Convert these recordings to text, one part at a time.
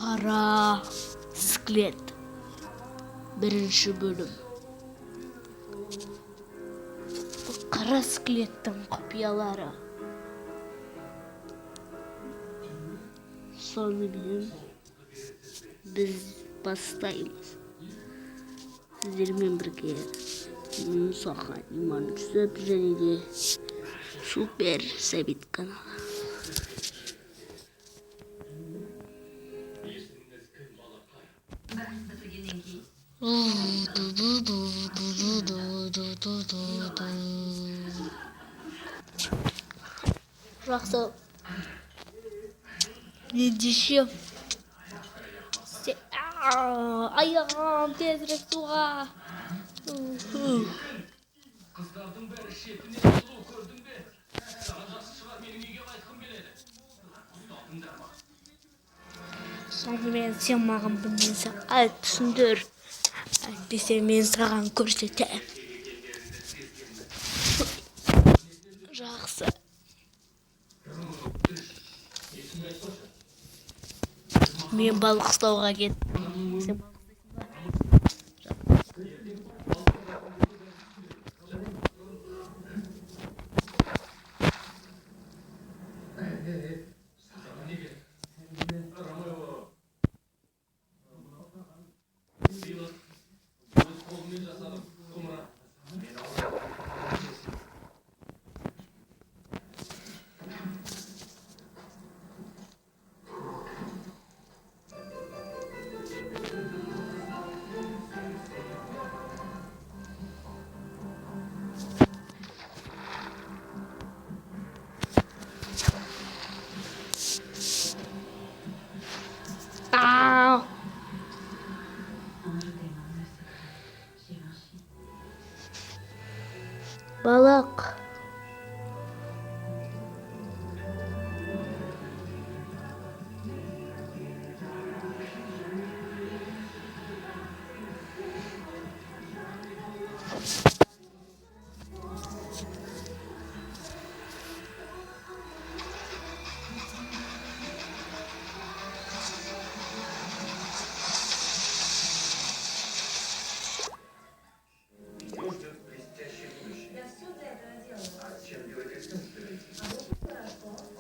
Kara Sklet 1. bölüm. Bu Kara Sklet'ten kopyaları. Sonra biz bastayız. Sizlerмен birge Musaxa iman түзіп және де Супер Сәбит каналы. Жақсы. Ендеше аяғым тезірек суға. Қыздардың бәрі шетінен сұлу көрдің бе? Саған жақсы шығар, менің үйге қайтқым келеді. Ұстадыңдар ма? Сонымен сен маған бір нәрсе айт, түсіндір. Әйтпесе мен саған көрсетемін. Жақсы. Мен балық ұстауға кеттім. Balık.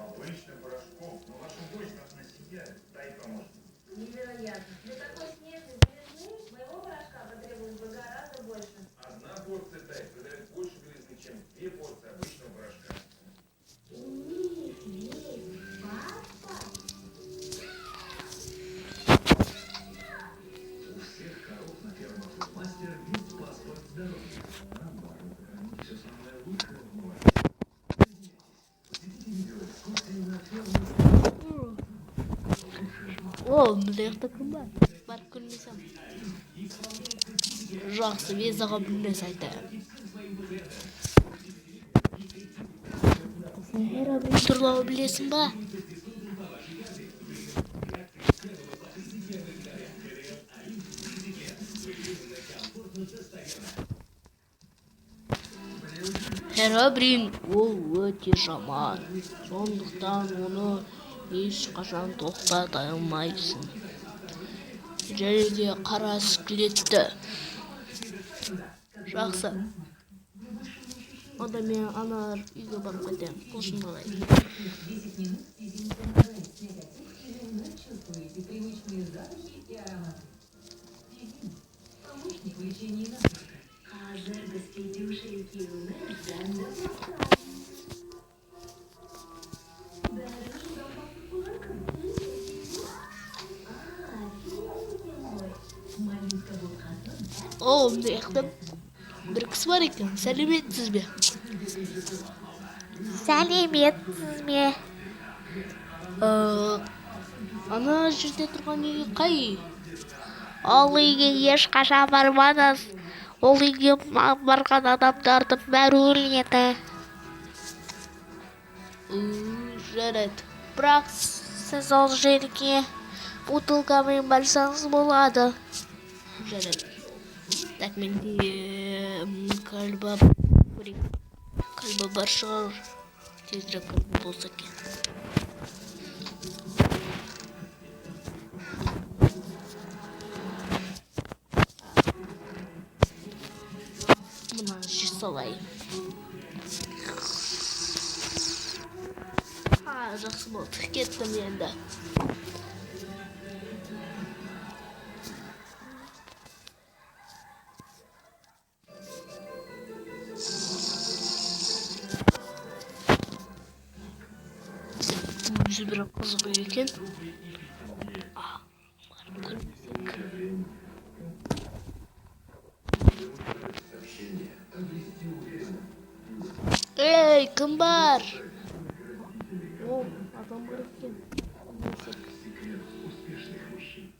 Обычным порошком, но вашим почкам она сияет. Дай поможет. Невероятно. Для такой снежной белизны моего порошка потребовалось бы гораздо больше. Одна порция тай придает больше белизны, чем 2 порции обычного порошка. У них есть папа. У всех коров на фермах мастер есть паспорт здоровья. Нам важно сохранить все самое лучшее в море. Посетите видео экскурсии на ферму. О, мына кім бар? Барып көрмесем. Жақсы, визаға бір нәрсе айтайын. Сен Херобрин туралы білесің ба? Херобрин ол өте жаман. Сондықтан оны ешқашан тоқтата алмайсың. Және де Қара Скелетті. Жақсы. Онда мен ана үйге барып қайтайын. Қошын қалай. 10 минут и зимой снег и вы вновь чувствуете привычные запахи и ароматы. Физин – помощник в лечении насморка. Hazır bisküvi ушельки О, мына жақта бір кісі бар екен. Сәлеметсіз бе? Сәлеметсіз ме? Ана жерде тұрған үй қай үй? Ол үйге ешқашан бармаңыз. Ол үйге барған адамдардың бәрі өледі. Жарайды. Бірақ сіз ол жерге бутылкамен барсаңыз болады. Жарайды. Так, менде кальба бар шығар. Тезірек болса екен. салайын. Жақсы болды. Кеттім енді. Өзі бір қызығы екен. Эй, кім бар? О, адам бар екен.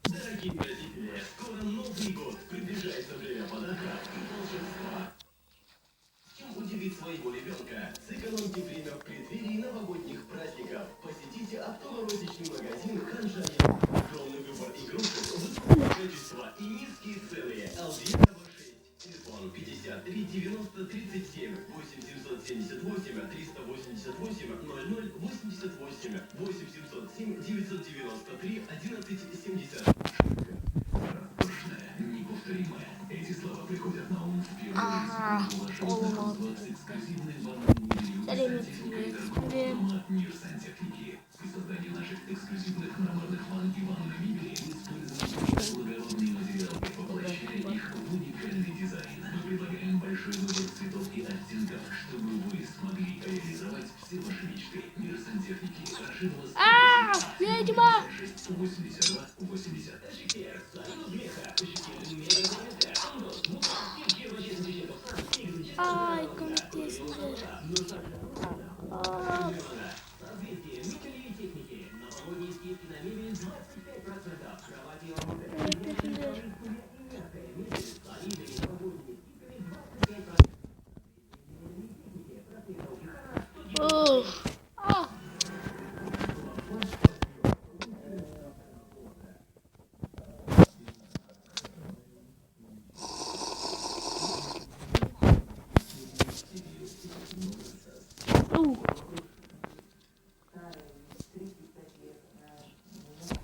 Дорогие родители, скоро Новый год. Приближается время подарков и волшебства. Чем удивить своего ребенка? Сэкономьте время в преддверии новогодних праздников. Посетите оптово-розничный магазин «Ханшаня». Огромный выбор игрушек, высокое качество и низкие цены. Алдиева 6. Телефон 53 90 37 8778 388 00 88 8707 993 1170. Роскошное, неповторимое. Эти слова приходят на ум в первый раз. Эксклюзивные ванны от Мир Сантехники. При создании наших эксклюзивных мраморных ванн и ванной мебели использованы благородные материалы, воплощая их в уникальный дизайн. Мы предлагаем большой выбор цветов и оттенков, чтобы вы смогли реализовать все ваши мечты. Мир Сантехники. Ошиблась. Ведьма! 82 80. Ай, көмектесіңдер.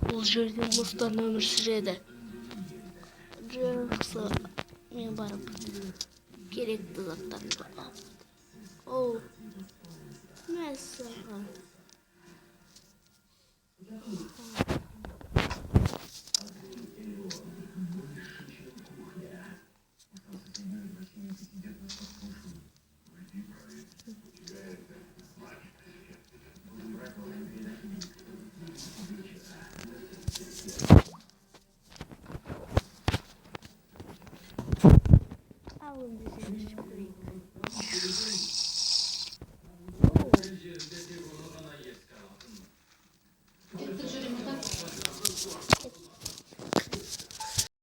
Бұл жерде мұстар өмір сүреді. Жақсы, мен барып керекті заттарды алып. Оу, мәссаған. Alın